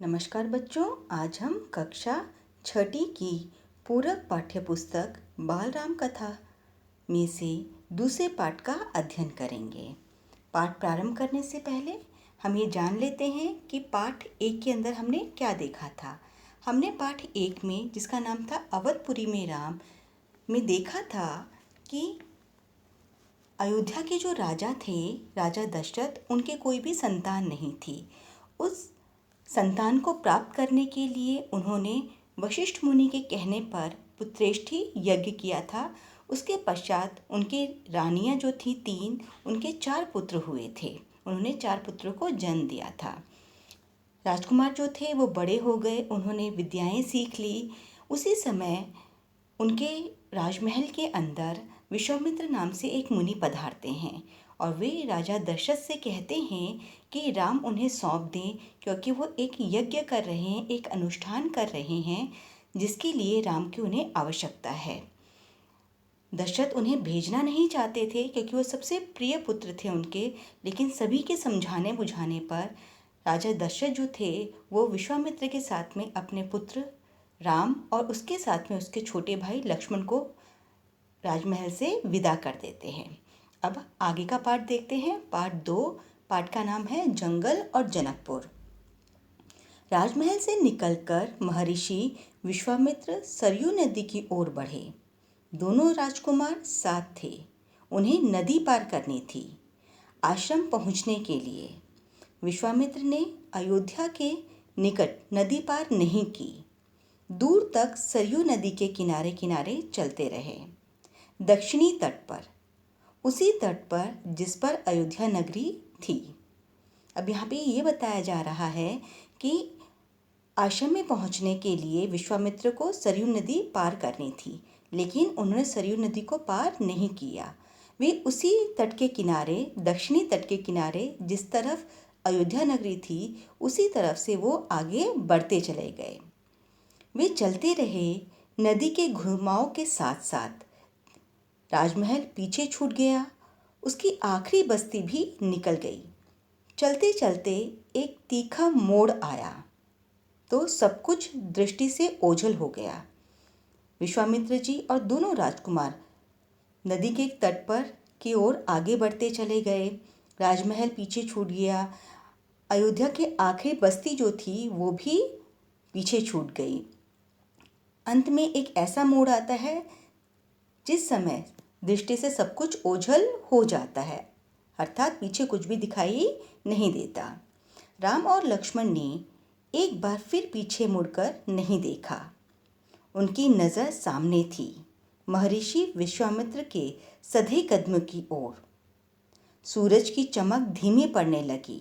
नमस्कार बच्चों, आज हम कक्षा छठी की पूरक पाठ्यपुस्तक बालराम कथा में से दूसरे पाठ का अध्ययन करेंगे। पाठ प्रारंभ करने से पहले हम ये जान लेते हैं कि पाठ 1 के अंदर हमने क्या देखा था। हमने पाठ 1 में, जिसका नाम था अवधपुरी में राम, में देखा था कि अयोध्या के जो राजा थे, राजा दशरथ, उनके कोई भी संतान नहीं थी। उस संतान को प्राप्त करने के लिए उन्होंने वशिष्ठ मुनि के कहने पर पुत्रेष्ठि यज्ञ किया था। उसके पश्चात उनकी रानियां जो थी 3, उनके 4 पुत्र हुए थे। उन्होंने 4 पुत्रों को जन्म दिया था। राजकुमार जो थे वो बड़े हो गए, उन्होंने विद्याएं सीख ली। उसी समय उनके राजमहल के अंदर विश्वामित्र नाम से एक मुनि पधारते हैं और वे राजा दशरथ से कहते हैं कि राम उन्हें सौंप दें, क्योंकि वो एक यज्ञ कर रहे हैं, एक अनुष्ठान कर रहे हैं, जिसके लिए राम की उन्हें आवश्यकता है। दशरथ उन्हें भेजना नहीं चाहते थे क्योंकि वो सबसे प्रिय पुत्र थे उनके, लेकिन सभी के समझाने बुझाने पर राजा दशरथ जो थे वो विश्वामित्र के साथ में अपने पुत्र राम और उसके साथ में उसके छोटे भाई लक्ष्मण को राजमहल से विदा कर देते हैं। अब आगे का पाठ देखते हैं। पाठ 2, पाठ का नाम है जंगल और जनकपुर। राजमहल से निकलकर महर्षि विश्वामित्र सरयू नदी की ओर बढ़े। दोनों राजकुमार साथ थे। उन्हें नदी पार करनी थी। आश्रम पहुंचने के लिए विश्वामित्र ने अयोध्या के निकट नदी पार नहीं की। दूर तक सरयू नदी के किनारे किनारे चलते रहे। दक्षिणी तट पर, उसी तट पर जिस पर अयोध्या नगरी थी। अब यहाँ पे ये बताया जा रहा है कि आश्रम में पहुँचने के लिए विश्वामित्र को सरयू नदी पार करनी थी, लेकिन उन्होंने सरयू नदी को पार नहीं किया। वे उसी तट के किनारे, दक्षिणी तट के किनारे, जिस तरफ अयोध्या नगरी थी, उसी तरफ से वो आगे बढ़ते चले गए। वे चलते रहे। नदी के घुमाव के साथ साथ राजमहल पीछे छूट गया। उसकी आखिरी बस्ती भी निकल गई। चलते चलते एक तीखा मोड़ आया तो सब कुछ दृष्टि से ओझल हो गया। विश्वामित्र जी और दोनों राजकुमार नदी के तट पर की ओर आगे बढ़ते चले गए। राजमहल पीछे छूट गया। अयोध्या की आखिरी बस्ती जो थी वो भी पीछे छूट गई। अंत में एक ऐसा मोड़ आता है जिस समय दृष्टि से सब कुछ ओझल हो जाता है, अर्थात पीछे कुछ भी दिखाई नहीं देता। राम और लक्ष्मण ने एक बार फिर पीछे मुड़कर नहीं देखा। उनकी नज़र सामने थी, महर्षि विश्वामित्र के सधे कदम की ओर। सूरज की चमक धीमी पड़ने लगी।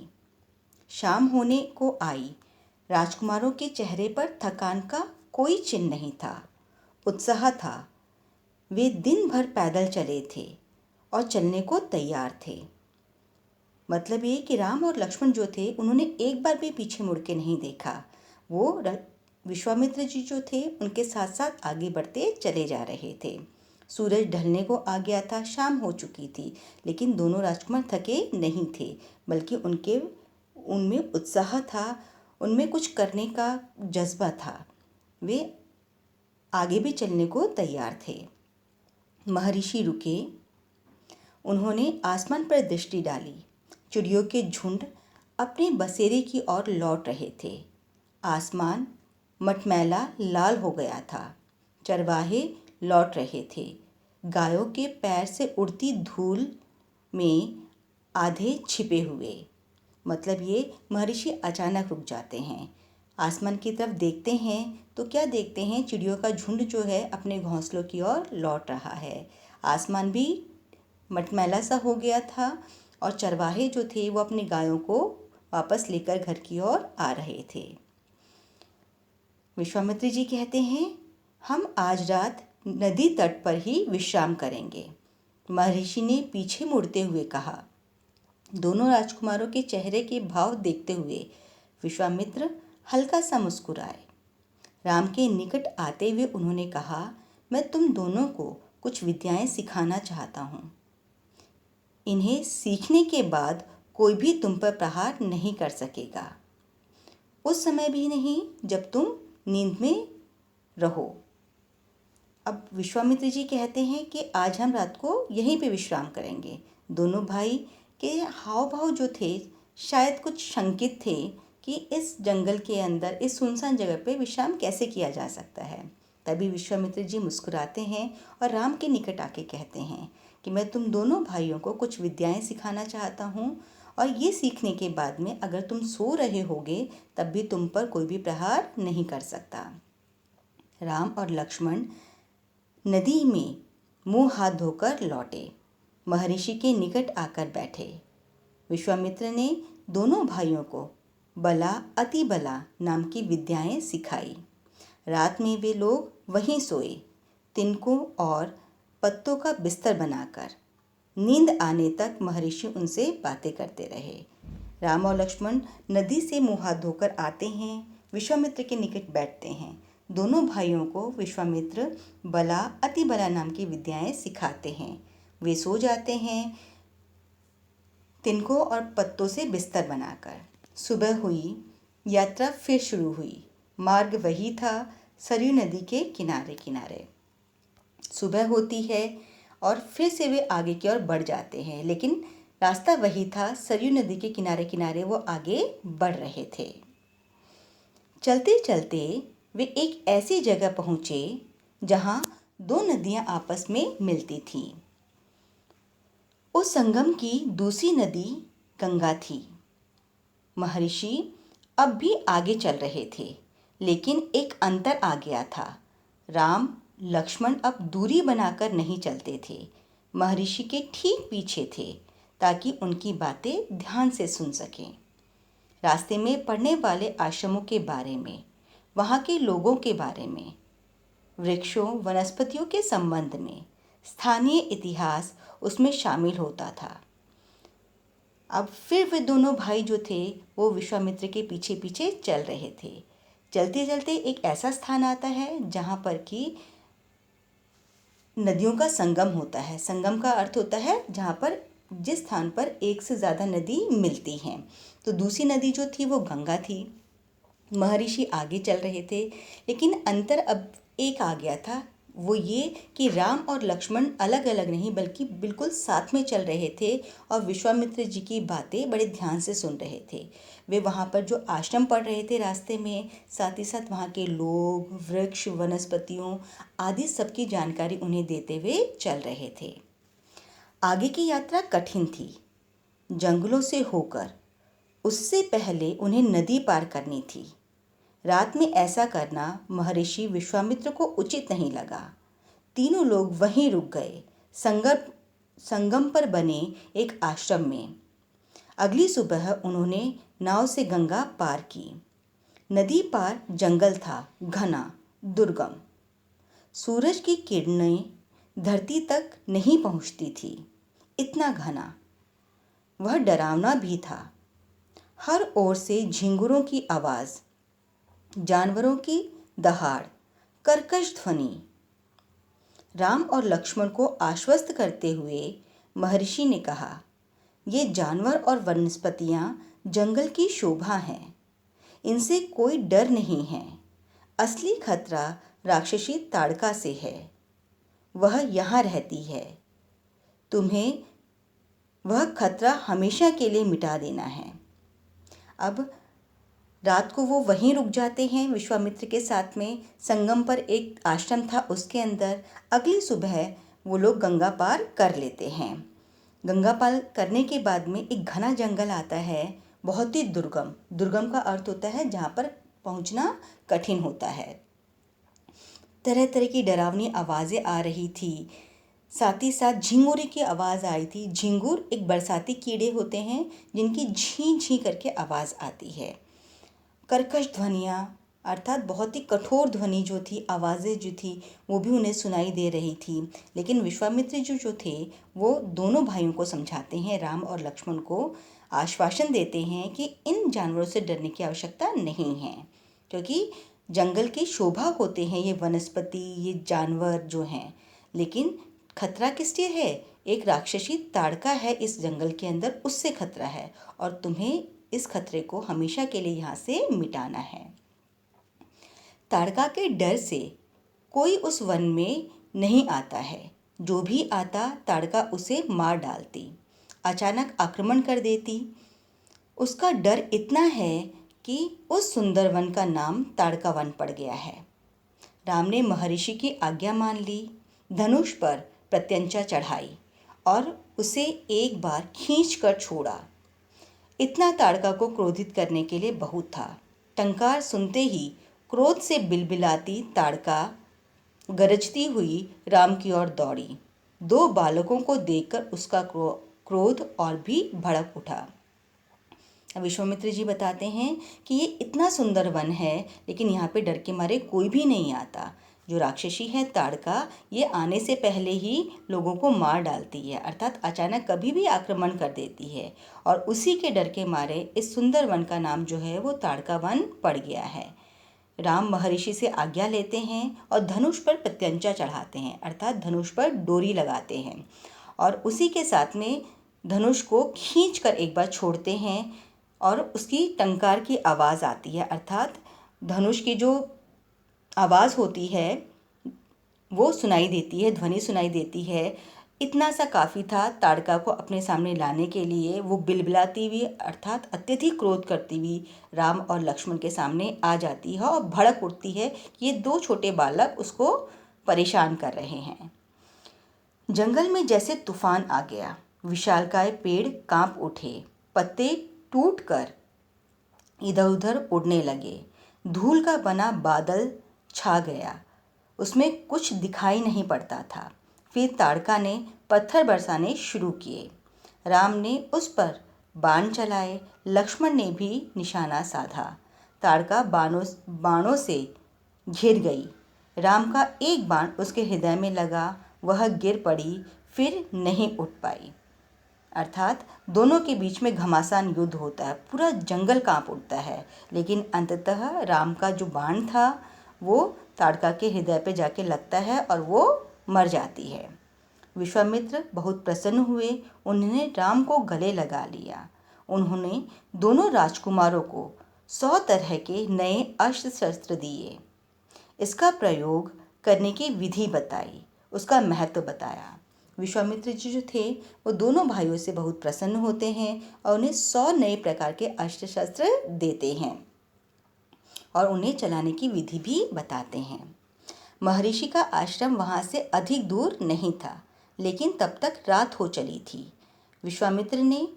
शाम होने को आई। राजकुमारों के चेहरे पर थकान का कोई चिन्ह नहीं था, उत्साह था। वे दिन भर पैदल चले थे और चलने को तैयार थे। मतलब ये कि राम और लक्ष्मण जो थे उन्होंने एक बार भी पीछे मुड़ के नहीं देखा। वो विश्वामित्र जी जो थे उनके साथ साथ आगे बढ़ते चले जा रहे थे। सूरज ढलने को आ गया था, शाम हो चुकी थी, लेकिन दोनों राजकुमार थके नहीं थे, बल्कि उनमें उत्साह था, उनमें कुछ करने का जज्बा था। वे आगे भी चलने को तैयार थे। महर्षि रुके। उन्होंने आसमान पर दृष्टि डाली। चिड़ियों के झुंड अपने बसेरे की ओर लौट रहे थे। आसमान मटमैला लाल हो गया था। चरवाहे लौट रहे थे। गायों के पैर से उड़ती धूल में आधे छिपे हुए। मतलब ये महर्षि अचानक रुक जाते हैं, आसमान की तरफ देखते हैं तो क्या देखते हैं, चिड़ियों का झुंड जो है अपने घोंसलों की ओर लौट रहा है। आसमान भी मटमैला सा हो गया था और चरवाहे जो थे वो अपनी गायों को वापस लेकर घर की ओर आ रहे थे। विश्वामित्र जी कहते हैं, हम आज रात नदी तट पर ही विश्राम करेंगे। महर्षि ने पीछे मुड़ते हुए कहा। दोनों राजकुमारों के चेहरे के भाव देखते हुए विश्वामित्र हल्का सा मुस्कुराए। राम के निकट आते हुए उन्होंने कहा, मैं तुम दोनों को कुछ विद्याएं सिखाना चाहता हूँ। इन्हें सीखने के बाद कोई भी तुम पर प्रहार नहीं कर सकेगा। उस समय भी नहीं जब तुम नींद में रहो। अब विश्वामित्र जी कहते हैं कि आज हम रात को यहीं पे विश्राम करेंगे। दोनों भाई के हाव भाव जो थे शायद कुछ शंकित थे कि इस जंगल के अंदर इस सुनसान जगह पे विश्राम कैसे किया जा सकता है। तभी विश्वामित्र जी मुस्कुराते हैं और राम के निकट आके कहते हैं कि मैं तुम दोनों भाइयों को कुछ विद्याएं सिखाना चाहता हूँ, और ये सीखने के बाद में अगर तुम सो रहे होगे तब भी तुम पर कोई भी प्रहार नहीं कर सकता। राम और लक्ष्मण नदी में मुंह हाथ धोकर लौटे, महर्षि के निकट आकर बैठे। विश्वामित्र ने दोनों भाइयों को बला अति बला नाम की विद्याएं सिखाई। रात में वे लोग वहीं सोए, तिनकों और पत्तों का बिस्तर बनाकर। नींद आने तक महर्षि उनसे बातें करते रहे। राम और लक्ष्मण नदी से मुंह हाथ धोकर आते हैं, विश्वामित्र के निकट बैठते हैं। दोनों भाइयों को विश्वामित्र बला अति बला नाम की विद्याएं सिखाते हैं। वे सो जाते हैं तिनकों और पत्तों से बिस्तर बनाकर। सुबह हुई, यात्रा फिर शुरू हुई। मार्ग वही था, सरयू नदी के किनारे किनारे। सुबह होती है और फिर से वे आगे की ओर बढ़ जाते हैं, लेकिन रास्ता वही था, सरयू नदी के किनारे किनारे वो आगे बढ़ रहे थे। चलते चलते वे एक ऐसी जगह पहुंचे जहां दो नदियां आपस में मिलती थीं। उस संगम की दूसरी नदी गंगा थी। महर्षि अब भी आगे चल रहे थे, लेकिन एक अंतर आ गया था। राम लक्ष्मण अब दूरी बनाकर नहीं चलते थे, महर्षि के ठीक पीछे थे ताकि उनकी बातें ध्यान से सुन सकें। रास्ते में पड़ने वाले आश्रमों के बारे में, वहाँ के लोगों के बारे में, वृक्षों वनस्पतियों के संबंध में, स्थानीय इतिहास उसमें शामिल होता था। अब फिर वे दोनों भाई जो थे वो विश्वामित्र के पीछे पीछे चल रहे थे। चलते चलते एक ऐसा स्थान आता है जहाँ पर कि नदियों का संगम होता है। संगम का अर्थ होता है जहाँ पर जिस स्थान पर एक से ज़्यादा नदी मिलती हैं। तो दूसरी नदी जो थी वो गंगा थी। महर्षि आगे चल रहे थे, लेकिन अंतर अब एक आ गया था, वो ये कि राम और लक्ष्मण अलग अलग नहीं बल्कि बिल्कुल साथ में चल रहे थे और विश्वामित्र जी की बातें बड़े ध्यान से सुन रहे थे। वे वहाँ पर जो आश्रम पढ़ रहे थे रास्ते में, साथ ही साथ वहाँ के लोग, वृक्ष, वनस्पतियों आदि सबकी जानकारी उन्हें देते हुए चल रहे थे। आगे की यात्रा कठिन थी, जंगलों से होकर। उससे पहले उन्हें नदी पार करनी थी। रात में ऐसा करना महर्षि विश्वामित्र को उचित नहीं लगा। तीनों लोग वहीं रुक गए, संगम पर बने एक आश्रम में। अगली सुबह उन्होंने नाव से गंगा पार की। नदी पार जंगल था, घना, दुर्गम। सूरज की किरणें धरती तक नहीं पहुंचती थी, इतना घना। वह डरावना भी था। हर ओर से झिंगुरों की आवाज़, जानवरों की दहाड़, कर्कश ध्वनि। राम और लक्ष्मण को आश्वस्त करते हुए महर्षि ने कहा, ये जानवर और वनस्पतियां जंगल की शोभा हैं, इनसे कोई डर नहीं है। असली खतरा राक्षसी ताड़का से है, वह यहाँ रहती है। तुम्हें वह खतरा हमेशा के लिए मिटा देना है। अब रात को वो वहीं रुक जाते हैं विश्वामित्र के साथ में। संगम पर एक आश्रम था, उसके अंदर। अगली सुबह वो लोग गंगा पार कर लेते हैं। गंगा पार करने के बाद में एक घना जंगल आता है, बहुत ही दुर्गम। दुर्गम का अर्थ होता है जहाँ पर पहुँचना कठिन होता है। तरह तरह की डरावनी आवाज़ें आ रही थी, साथ ही साथ झिंगुर की आवाज़ आई थी। झिंगुर एक बरसाती कीड़े होते हैं जिनकी झीं झीं करके आवाज़ आती है। कर्कश ध्वनियाँ अर्थात बहुत ही कठोर ध्वनि जो थी, आवाज़ें जो थी वो भी उन्हें सुनाई दे रही थी। लेकिन विश्वामित्र जो थे वो दोनों भाइयों को समझाते हैं, राम और लक्ष्मण को आश्वासन देते हैं कि इन जानवरों से डरने की आवश्यकता नहीं है, क्योंकि जंगल की शोभा होते हैं ये वनस्पति, ये जानवर जो हैं। लेकिन खतरा किससे है? एक राक्षसी ताड़का है इस जंगल के अंदर, उससे खतरा है और तुम्हें इस खतरे को हमेशा के लिए यहाँ से मिटाना है। ताड़का के डर से कोई उस वन में नहीं आता है। जो भी आता ताड़का उसे मार डालती, अचानक आक्रमण कर देती। उसका डर इतना है कि उस सुंदर वन का नाम ताड़का वन पड़ गया है। राम ने महर्षि की आज्ञा मान ली, धनुष पर प्रत्यंचा चढ़ाई और उसे एक बार खींच कर छोड़ा। इतना ताड़का को क्रोधित करने के लिए बहुत था। टंकार सुनते ही क्रोध से बिलबिलाती ताड़का गरजती हुई राम की ओर दौड़ी। दो बालकों को देखकर उसका क्रोध और भी भड़क उठा। विश्वामित्र जी बताते हैं कि ये इतना सुंदर वन है, लेकिन यहाँ पे डर के मारे कोई भी नहीं आता। जो राक्षसी है ताड़का, ये आने से पहले ही लोगों को मार डालती है, अर्थात अचानक कभी भी आक्रमण कर देती है। और उसी के डर के मारे इस सुंदर वन का नाम जो है वो ताड़का वन पड़ गया है। राम महर्षि से आज्ञा लेते हैं और धनुष पर प्रत्यंचा चढ़ाते हैं, अर्थात धनुष पर डोरी लगाते हैं, और उसी के साथ में धनुष को खींचकर एक बार छोड़ते हैं और उसकी टंकार की आवाज़ आती है, अर्थात धनुष की जो आवाज़ होती है वो सुनाई देती है, ध्वनि सुनाई देती है। इतना सा काफ़ी था ताड़का को अपने सामने लाने के लिए। वो बिलबिलाती हुई अर्थात अत्यधिक क्रोध करती हुई राम और लक्ष्मण के सामने आ जाती है और भड़क उठती है कि ये दो छोटे बालक उसको परेशान कर रहे हैं। जंगल में जैसे तूफान आ गया। विशालकाय पेड़ कांप उठे, पत्ते टूटकर इधर उधर उड़ने लगे। धूल का बना बादल छा गया, उसमें कुछ दिखाई नहीं पड़ता था। फिर ताड़का ने पत्थर बरसाने शुरू किए। राम ने उस पर बाण चलाए, लक्ष्मण ने भी निशाना साधा। ताड़का बाणों से घिर गई। राम का एक बाण उसके हृदय में लगा, वह गिर पड़ी, फिर नहीं उठ पाई। अर्थात दोनों के बीच में घमासान युद्ध होता है, पूरा जंगल कांप उठता है, लेकिन अंततः राम का जो बाण था वो ताड़का के हृदय पे जाके लगता है और वो मर जाती है। विश्वामित्र बहुत प्रसन्न हुए। उन्होंने राम को गले लगा लिया। उन्होंने दोनों राजकुमारों को 100 तरह के नए अस्त्र शस्त्र दिए। इसका प्रयोग करने की विधि बताई, उसका महत्व बताया। विश्वामित्र जी जो थे वो दोनों भाइयों से बहुत प्रसन्न होते हैं और उन्हें 100 नए प्रकार के अस्त्र शस्त्र देते हैं और उन्हें चलाने की विधि भी बताते हैं। महर्षि का आश्रम वहाँ से अधिक दूर नहीं था, लेकिन तब तक रात हो चली थी। विश्वामित्र ने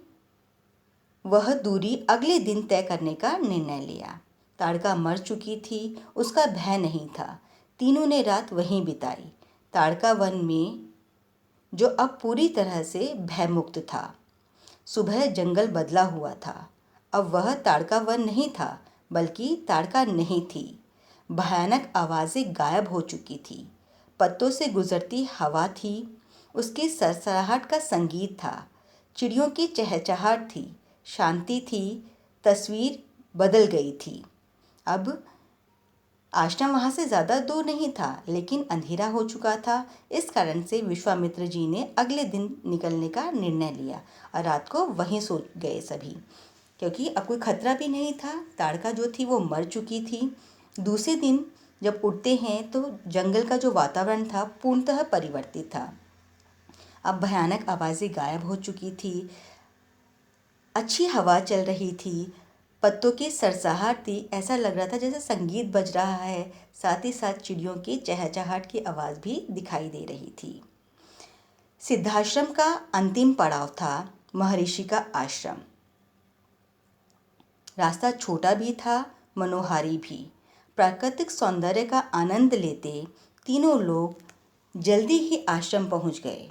वह दूरी अगले दिन तय करने का निर्णय लिया। ताड़का मर चुकी थी, उसका भय नहीं था। तीनों ने रात वहीं बिताई। ताड़का वन में जो अब पूरी तरह से भयमुक्त था। सुबह जंगल बदला हुआ था। अब वह ताड़का वन नहीं था, बल्कि ताड़का नहीं थी। भयानक आवाज़ें गायब हो चुकी थी। पत्तों से गुजरती हवा थी, उसकी सरसराहट का संगीत था। चिड़ियों की चहचहाट थी, शांति थी। तस्वीर बदल गई थी। अब आश्रम वहाँ से ज़्यादा दूर नहीं था, लेकिन अंधेरा हो चुका था। इस कारण से विश्वामित्र जी ने अगले दिन निकलने का निर्णय लिया और रात को वहीं सो गए सभी, क्योंकि अब कोई खतरा भी नहीं था। ताड़का जो थी वो मर चुकी थी। दूसरे दिन जब उठते हैं तो जंगल का जो वातावरण था पूर्णतः परिवर्तित था। अब भयानक आवाज़ें गायब हो चुकी थी, अच्छी हवा चल रही थी, पत्तों की सरसराहट थी। ऐसा लग रहा था जैसे संगीत बज रहा है, साथ ही साथ चिड़ियों की चहचहाट की आवाज़ भी दिखाई दे रही थी। सिद्धाश्रम का अंतिम पड़ाव था महर्षि का आश्रम। रास्ता छोटा भी था, मनोहारी भी। प्राकृतिक सौंदर्य का आनंद लेते तीनों लोग जल्दी ही आश्रम पहुंच गए।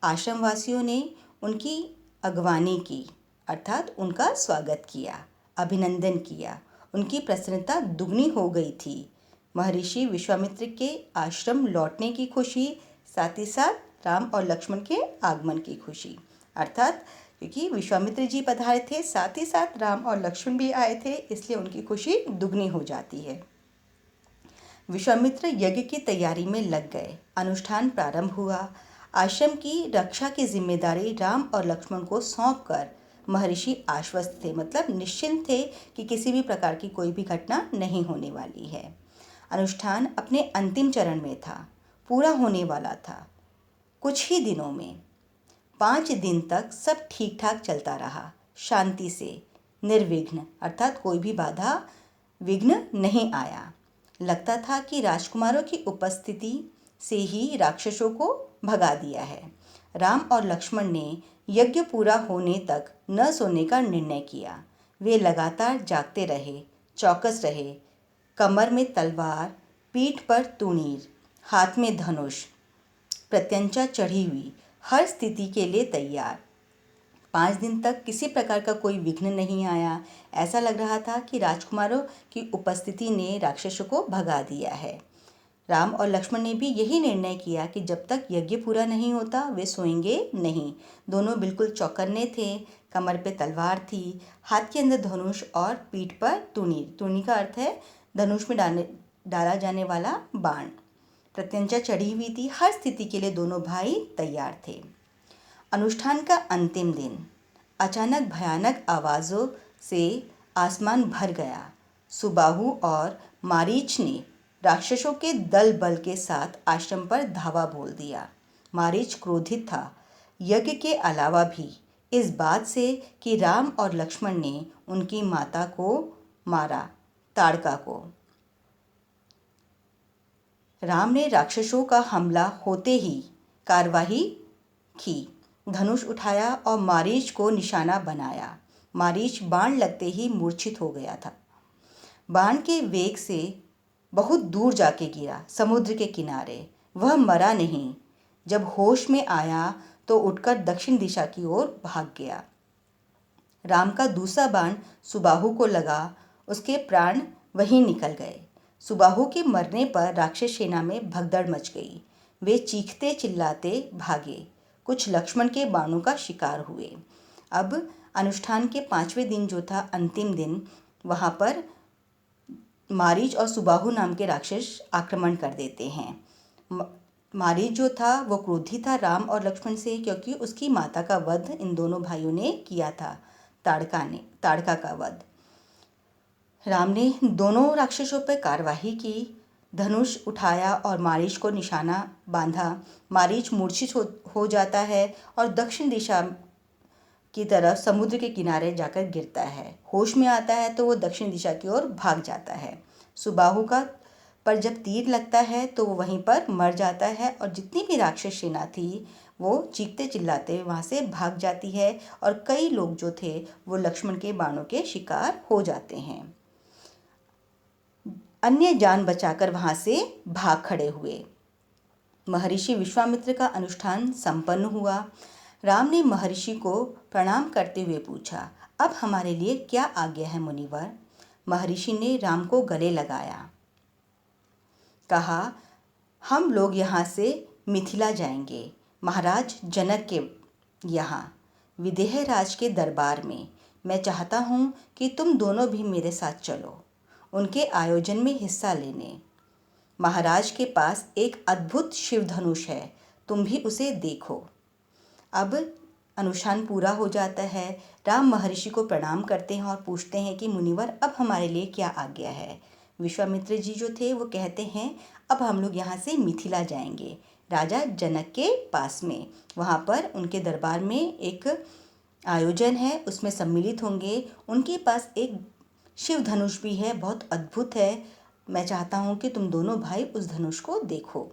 आश्रमवासियों ने उनकी अगवानी की, अर्थात उनका स्वागत किया, अभिनंदन किया। उनकी प्रसन्नता दुगनी हो गई थी। महर्षि विश्वामित्र के आश्रम लौटने की खुशी, साथ ही साथ राम और लक्ष्मण के आगमन की खुशी, अर्थात क्योंकि विश्वामित्र जी पधारे थे, साथ ही साथ राम और लक्ष्मण भी आए थे, इसलिए उनकी खुशी दुगनी हो जाती है। विश्वामित्र यज्ञ की तैयारी में लग गए। अनुष्ठान प्रारंभ हुआ। आश्रम की रक्षा की जिम्मेदारी राम और लक्ष्मण को सौंपकर महर्षि आश्वस्त थे, मतलब निश्चिंत थे कि किसी भी प्रकार की कोई भी घटना नहीं होने वाली है। अनुष्ठान अपने अंतिम चरण में था, पूरा होने वाला था कुछ ही दिनों में। 5 दिन तक सब ठीक ठाक चलता रहा, शांति से, निर्विघ्न, अर्थात कोई भी बाधा विघ्न नहीं आया। लगता था कि राजकुमारों की उपस्थिति से ही राक्षसों को भगा दिया है। राम और लक्ष्मण ने यज्ञ पूरा होने तक न सोने का निर्णय किया। वे लगातार जागते रहे, चौकस रहे, कमर में तलवार, पीठ पर तूणीर, हाथ में धनुष, प्रत्यंचा चढ़ी हुई, हर स्थिति के लिए तैयार। 5 दिन तक किसी प्रकार का कोई विघ्न नहीं आया। ऐसा लग रहा था कि राजकुमारों की उपस्थिति ने राक्षसों को भगा दिया है। राम और लक्ष्मण ने भी यही निर्णय किया कि जब तक यज्ञ पूरा नहीं होता वे सोएंगे नहीं। दोनों बिल्कुल चौकन्ने थे, कमर पे तलवार थी, हाथ के अंदर धनुष और पीठ पर तूणीर। तूणी का अर्थ है धनुष में डाला जाने वाला बाण। प्रत्यंचा चढ़ी हुई थी। हर स्थिति के लिए दोनों भाई तैयार थे। अनुष्ठान का अंतिम दिन। अचानक भयानक आवाज़ों से आसमान भर गया। सुबाहु और मारीच ने राक्षसों के दल बल के साथ आश्रम पर धावा बोल दिया। मारीच क्रोधित था, यज्ञ के अलावा भी इस बात से कि राम और लक्ष्मण ने उनकी माता को मारा, ताड़का को। राम ने राक्षसों का हमला होते ही कार्यवाही की, धनुष उठाया और मारीच को निशाना बनाया। मारीच बाण लगते ही मूर्छित हो गया था। बाण के वेग से बहुत दूर जाके गिरा, समुद्र के किनारे। वह मरा नहीं। जब होश में आया तो उठकर दक्षिण दिशा की ओर भाग गया। राम का दूसरा बाण सुबाहु को लगा, उसके प्राण वहीं निकल गए। सुबाहु के मरने पर राक्षस सेना में भगदड़ मच गई। वे चीखते चिल्लाते भागे। कुछ लक्ष्मण के बाणों का शिकार हुए। अब अनुष्ठान के 5वें दिन जो था, अंतिम दिन, वहाँ पर मारीच और सुबाहु नाम के राक्षस आक्रमण कर देते हैं। मारीच जो था वो क्रोधी था राम और लक्ष्मण से, क्योंकि उसकी माता का वध इन दोनों भाइयों ने किया था, ताड़का का वध। राम ने दोनों राक्षसों पर कार्यवाही की, धनुष उठाया और मारीच को निशाना बांधा। मारीच मूर्छित हो जाता है और दक्षिण दिशा की तरफ समुद्र के किनारे जाकर गिरता है। होश में आता है तो वो दक्षिण दिशा की ओर भाग जाता है। सुबाहु का पर जब तीर लगता है तो वो वहीं पर मर जाता है और जितनी भी राक्षस सेना थी वो चीखते चिल्लाते वहाँ से भाग जाती है और कई लोग जो थे वो लक्ष्मण के बाणों के शिकार हो जाते हैं। अन्य जान बचाकर वहाँ से भाग खड़े हुए। महर्षि विश्वामित्र का अनुष्ठान संपन्न हुआ। राम ने महर्षि को प्रणाम करते हुए पूछा, अब हमारे लिए क्या आज्ञा है मुनिवर? महर्षि ने राम को गले लगाया, कहा, हम लोग यहाँ से मिथिला जाएंगे, महाराज जनक के यहाँ, विदेह राज के दरबार में। मैं चाहता हूँ कि तुम दोनों भी मेरे साथ चलो, उनके आयोजन में हिस्सा लेने। महाराज के पास एक अद्भुत शिव धनुष है, तुम भी उसे देखो। अब अनुष्ठान पूरा हो जाता है। राम महर्षि को प्रणाम करते हैं और पूछते हैं कि मुनिवर, अब हमारे लिए क्या आज्ञा है? विश्वामित्र जी जो थे वो कहते हैं, अब हम लोग यहाँ से मिथिला जाएंगे, राजा जनक के पास में। वहाँ पर उनके दरबार में एक आयोजन है, उसमें सम्मिलित होंगे। उनके पास एक शिव धनुष भी है, बहुत अद्भुत है। मैं चाहता हूँ कि तुम दोनों भाई उस धनुष को देखो।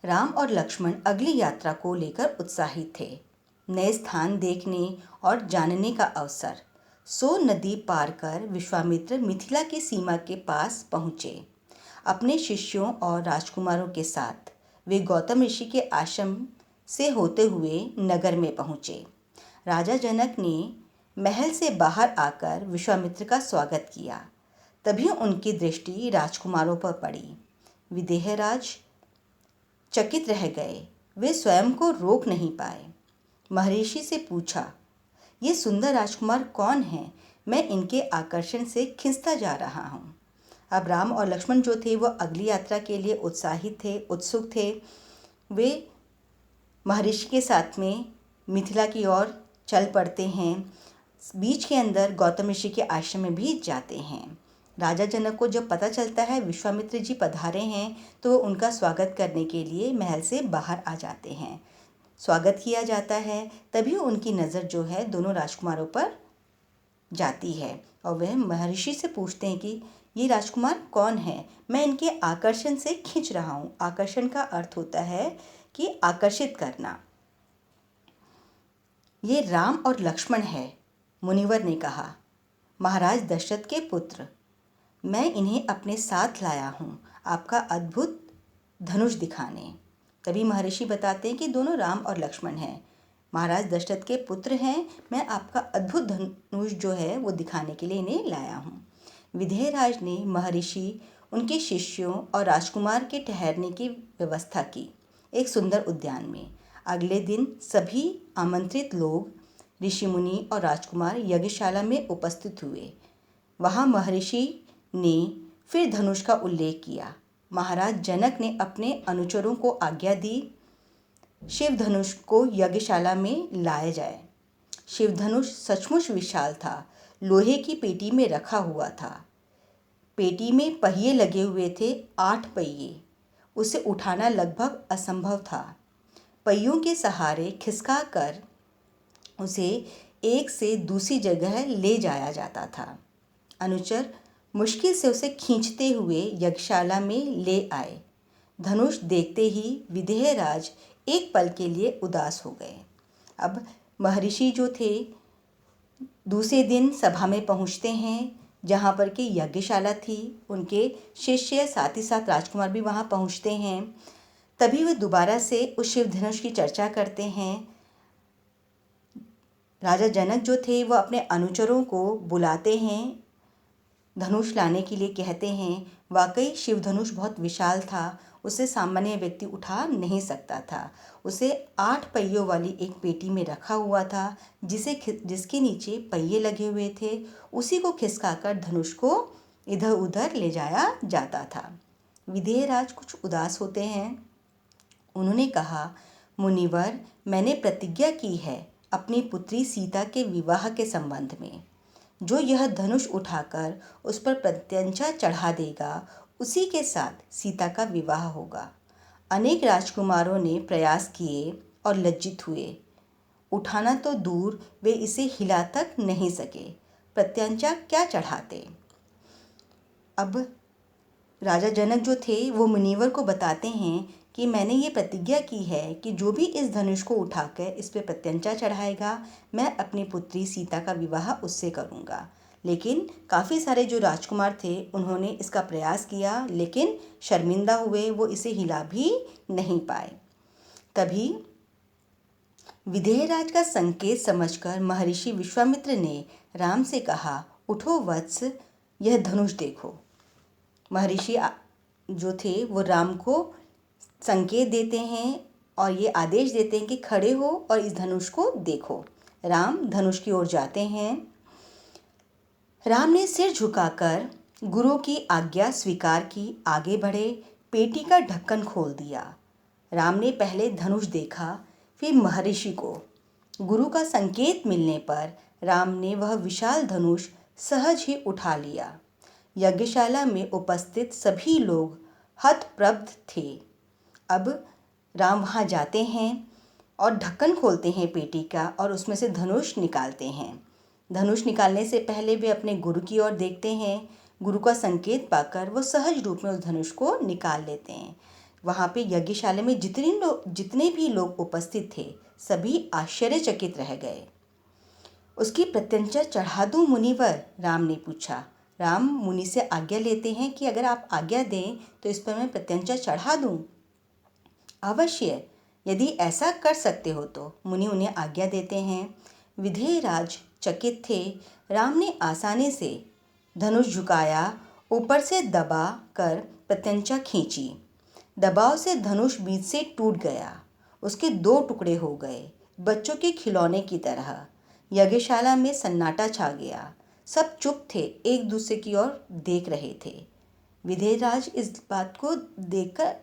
राम और लक्ष्मण अगली यात्रा को लेकर उत्साहित थे। नए स्थान देखने और जानने का अवसर। सो नदी पार कर विश्वामित्र मिथिला की सीमा के पास पहुँचे। अपने शिष्यों और राजकुमारों के साथ वे गौतम ऋषि के आश्रम से होते हुए नगर में पहुँचे। राजा जनक ने महल से बाहर आकर विश्वामित्र का स्वागत किया। तभी उनकी दृष्टि राजकुमारों पर पड़ी। विदेहराज चकित रह गए, वे स्वयं को रोक नहीं पाए। महर्षि से पूछा, ये सुंदर राजकुमार कौन हैं? मैं इनके आकर्षण से खिंचता जा रहा हूँ। अब राम और लक्ष्मण जो थे वो अगली यात्रा के लिए उत्साहित थे, उत्सुक थे। वे महर्षि के साथ में मिथिला की ओर चल पड़ते हैं। बीच के अंदर गौतम ऋषि के आश्रम में भी जाते हैं। राजा जनक को जब पता चलता है विश्वामित्र जी पधारे हैं तो वो उनका स्वागत करने के लिए महल से बाहर आ जाते हैं। स्वागत किया जाता है, तभी उनकी नज़र जो है दोनों राजकुमारों पर जाती है और वह महर्षि से पूछते हैं कि ये राजकुमार कौन है, मैं इनके आकर्षण से खींच रहा हूँ। आकर्षण का अर्थ होता है कि आकर्षित करना। ये राम और लक्ष्मण है, मुनिवर ने कहा, महाराज दशरथ के पुत्र। मैं इन्हें अपने साथ लाया हूँ आपका अद्भुत धनुष दिखाने। तभी महर्षि बताते हैं कि दोनों राम और लक्ष्मण हैं, महाराज दशरथ के पुत्र हैं। मैं आपका अद्भुत धनुष जो है वो दिखाने के लिए इन्हें लाया हूँ। विदेहराज ने महर्षि, उनके शिष्यों और राजकुमार के ठहरने की व्यवस्था की एक सुंदर उद्यान में। अगले दिन सभी आमंत्रित लोग, ऋषि मुनि और राजकुमार यज्ञशाला में उपस्थित हुए। वहाँ महर्षि ने फिर धनुष का उल्लेख किया। महाराज जनक ने अपने अनुचरों को आज्ञा दी शिव धनुष को यज्ञशाला में लाया जाए। शिव धनुष सचमुच विशाल था, लोहे की पेटी में रखा हुआ था। पेटी में पहिए लगे हुए थे, 8 पहिए। उसे उठाना लगभग असंभव था। पहियों के सहारे खिसका कर उसे एक से दूसरी जगह ले जाया जाता था। अनुचर मुश्किल से उसे खींचते हुए यज्ञशाला में ले आए। धनुष देखते ही विदेहराज एक पल के लिए उदास हो गए। अब महर्षि जो थे दूसरे दिन सभा में पहुंचते हैं, जहां पर कि यज्ञशाला थी। उनके शिष्य साथ ही साथ राजकुमार भी वहां पहुंचते हैं। तभी वे दोबारा से उस शिव धनुष की चर्चा करते हैं। राजा जनक जो थे वो अपने अनुचरों को बुलाते हैं, धनुष लाने के लिए कहते हैं। वाकई शिव धनुष बहुत विशाल था, उसे सामान्य व्यक्ति उठा नहीं सकता था। उसे 8 पहियों वाली एक पेटी में रखा हुआ था, जिसके नीचे पहिए लगे हुए थे। उसी को खिसकाकर धनुष को इधर उधर ले जाया जाता था। विदेहराज कुछ उदास होते हैं। उन्होंने कहा, मुनिवर, मैंने प्रतिज्ञा की है अपनी पुत्री सीता के विवाह के संबंध में। जो यह धनुष उठाकर उस पर प्रत्यंचा चढ़ा देगा, उसी के साथ सीता का विवाह होगा। अनेक राजकुमारों ने प्रयास किए और लज्जित हुए। उठाना तो दूर, वे इसे हिला तक नहीं सके। प्रत्यंचा क्या चढ़ाते। अब राजा जनक जो थे वो मुनिवर को बताते हैं कि मैंने ये प्रतिज्ञा की है कि जो भी इस धनुष को उठाकर इस पर प्रत्यंचा चढ़ाएगा, मैं अपनी पुत्री सीता का विवाह उससे करूँगा। लेकिन काफ़ी सारे जो राजकुमार थे उन्होंने इसका प्रयास किया, लेकिन शर्मिंदा हुए, वो इसे हिला भी नहीं पाए। तभी विदेहराज का संकेत समझकर महर्षि विश्वामित्र ने राम से कहा, उठो वत्स, यह धनुष देखो। महर्षि जो थे वो राम को संकेत देते हैं और ये आदेश देते हैं कि खड़े हो और इस धनुष को देखो। राम धनुष की ओर जाते हैं। राम ने सिर झुकाकर गुरु की आज्ञा स्वीकार की, आगे बढ़े, पेटी का ढक्कन खोल दिया। राम ने पहले धनुष देखा, फिर महर्षि को। गुरु का संकेत मिलने पर राम ने वह विशाल धनुष सहज ही उठा लिया। यज्ञशाला में उपस्थित सभी लोग हतप्रभ थे। अब राम वहाँ जाते हैं और ढक्कन खोलते हैं पेटी का और उसमें से धनुष निकालते हैं। धनुष निकालने से पहले वे अपने गुरु की ओर देखते हैं। गुरु का संकेत पाकर वो सहज रूप में उस धनुष को निकाल लेते हैं। वहाँ पे यज्ञशाला में जितने भी लोग उपस्थित थे, सभी आश्चर्यचकित रह गए। उसकी प्रत्यंचा चढ़ा दूं मुनिवर, राम ने पूछा। राम मुनि से आज्ञा लेते हैं कि अगर आप आज्ञा दें तो इस पर मैं प्रत्यंचा चढ़ा दूं। अवश्य, यदि ऐसा कर सकते हो तो। मुनि उन्हें आज्ञा देते हैं। विदेहराज चकित थे। राम ने आसानी से धनुष झुकाया, ऊपर से दबा कर प्रत्यंचा खींची। दबाव से धनुष बीच से टूट गया। उसके 2 टुकड़े हो गए, बच्चों के खिलौने की तरह। यज्ञशाला में सन्नाटा छा गया। सब चुप थे, एक दूसरे की ओर देख रहे थे। विदेहराज इस बात को देखकर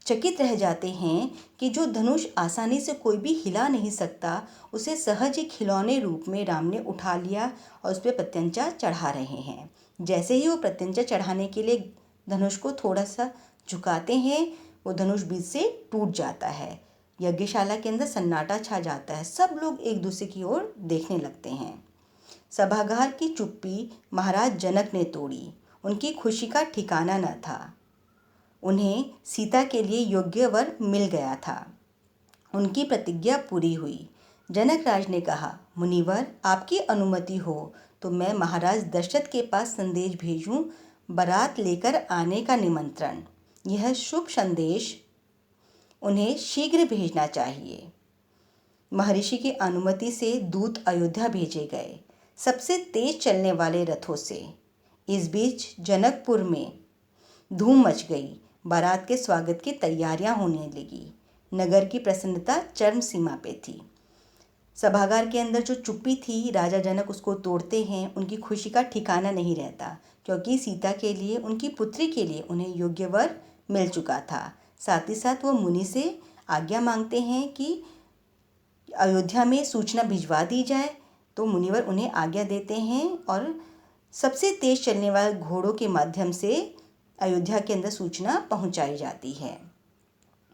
चकित रह जाते हैं कि जो धनुष आसानी से कोई भी हिला नहीं सकता, उसे सहज ही खिलौने रूप में राम ने उठा लिया और उस पर प्रत्यंचा चढ़ा रहे हैं। जैसे ही वो प्रत्यंचा चढ़ाने के लिए धनुष को थोड़ा सा झुकाते हैं, वो धनुष बीच से टूट जाता है। यज्ञशाला के अंदर सन्नाटा छा जाता है। सब लोग एक दूसरे की ओर देखने लगते हैं। सभागार की चुप्पी महाराज जनक ने तोड़ी। उनकी खुशी का ठिकाना न था। उन्हें सीता के लिए योग्य वर मिल गया था। उनकी प्रतिज्ञा पूरी हुई। जनक राज ने कहा, मुनिवर, आपकी अनुमति हो तो मैं महाराज दशरथ के पास संदेश भेजूं, बारात लेकर आने का निमंत्रण। यह शुभ संदेश उन्हें शीघ्र भेजना चाहिए। महर्षि की अनुमति से दूत अयोध्या भेजे गए, सबसे तेज चलने वाले रथों से। इस बीच जनकपुर में धूम मच गई। बारात के स्वागत की तैयारियां होने लगी। नगर की प्रसन्नता चरम सीमा पे थी। सभागार के अंदर जो चुप्पी थी, राजा जनक उसको तोड़ते हैं। उनकी खुशी का ठिकाना नहीं रहता, क्योंकि सीता के लिए, उनकी पुत्री के लिए उन्हें योग्य वर मिल चुका था। साथ ही साथ वो मुनि से आज्ञा मांगते हैं कि अयोध्या में सूचना भिजवा दी जाए। तो मुनिवर उन्हें आज्ञा देते हैं और सबसे तेज चलने वाले घोड़ों के माध्यम से अयोध्या के अंदर सूचना पहुंचाई जाती है।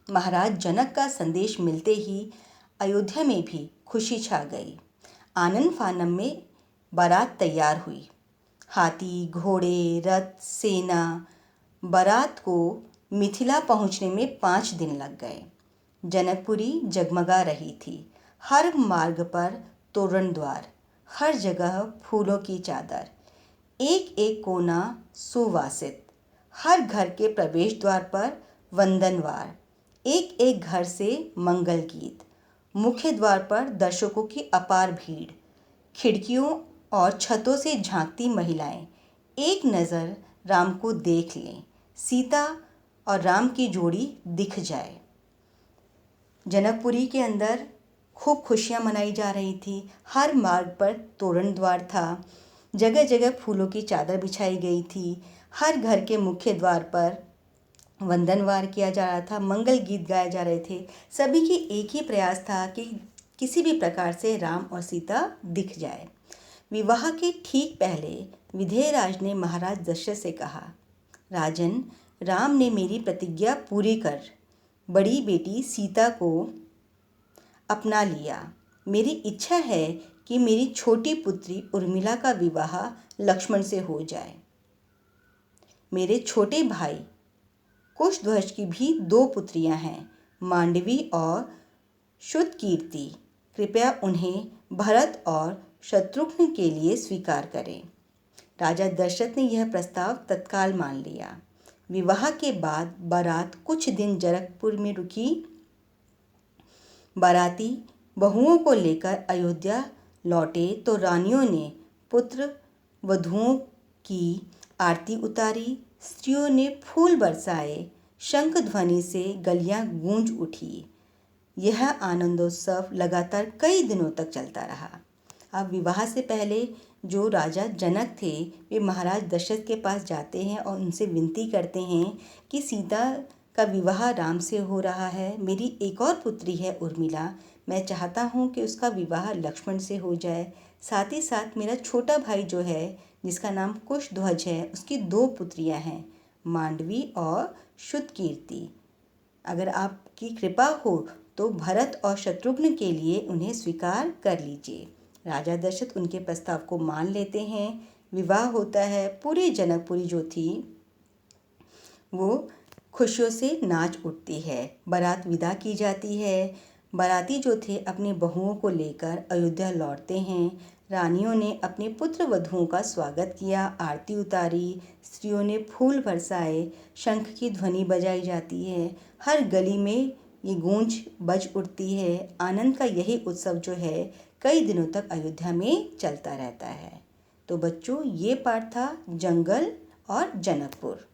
महाराज जनक का संदेश मिलते ही अयोध्या में भी खुशी छा गई। आनन फानन में बारात तैयार हुई। हाथी, घोड़े, रथ, सेना। बारात को मिथिला पहुंचने में 5 दिन लग गए। जनकपुरी जगमगा रही थी। हर मार्ग पर तोरण द्वार, हर जगह फूलों की चादर, एक एक कोना सुवासित। हर घर के प्रवेश द्वार पर वंदनवार, एक एक घर से मंगल गीत। मुख्य द्वार पर दर्शकों की अपार भीड़। खिड़कियों और छतों से झांकती महिलाएं एक नज़र राम को देख लें, सीता और राम की जोड़ी दिख जाए। जनकपुरी के अंदर खूब खुशियां मनाई जा रही थी। हर मार्ग पर तोरण द्वार था, जगह जगह फूलों की चादर बिछाई गई थी। हर घर के मुख्य द्वार पर वंदनवार किया जा रहा था, मंगल गीत गाए जा रहे थे। सभी की एक ही प्रयास था कि किसी भी प्रकार से राम और सीता दिख जाए। विवाह के ठीक पहले विधेयराज ने महाराज दशरथ से कहा, राजन, राम ने मेरी प्रतिज्ञा पूरी कर बड़ी बेटी सीता को अपना लिया। मेरी इच्छा है कि मेरी छोटी पुत्री उर्मिला का विवाह लक्ष्मण से हो जाए। मेरे छोटे भाई कुशध्वज की भी 2 पुत्रियां हैं, मांडवी और श्रुतकीर्ति। कृपया उन्हें भरत और शत्रुघ्न के लिए स्वीकार करें। राजा दशरथ ने यह प्रस्ताव तत्काल मान लिया। विवाह के बाद बारात कुछ दिन जनकपुर में रुकी। बाराती बहुओं को लेकर अयोध्या लौटे तो रानियों ने पुत्र वधुओं की आरती उतारी। स्त्रियों ने फूल बरसाए। शंख ध्वनि से गलियां गूंज उठी। यह आनंदोत्सव लगातार कई दिनों तक चलता रहा। अब विवाह से पहले जो राजा जनक थे, वे महाराज दशरथ के पास जाते हैं और उनसे विनती करते हैं कि सीता का विवाह राम से हो रहा है। मेरी एक और पुत्री है उर्मिला, मैं चाहता हूँ कि उसका विवाह लक्ष्मण से हो जाए। साथ ही साथ मेरा छोटा भाई जो है, जिसका नाम कुशध्वज है, उसकी 2 पुत्रियाँ हैं, मांडवी और श्रुतकीर्ति। अगर आपकी कृपा हो तो भरत और शत्रुघ्न के लिए उन्हें स्वीकार कर लीजिए। राजा दशरथ उनके प्रस्ताव को मान लेते हैं। विवाह होता है। पूरी जनकपुरी जो थी वो खुशियों से नाच उठती है। बारात विदा की जाती है। बाराती जो थे अपनी बहुओं को लेकर अयोध्या लौटते हैं। रानियों ने अपने पुत्र वधुओं का स्वागत किया, आरती उतारी। स्त्रियों ने फूल बरसाए, शंख की ध्वनि बजाई जाती है। हर गली में ये गूंज बज उठती है। आनंद का यही उत्सव जो है कई दिनों तक अयोध्या में चलता रहता है। तो बच्चों, ये पाठ था जंगल और जनकपुर।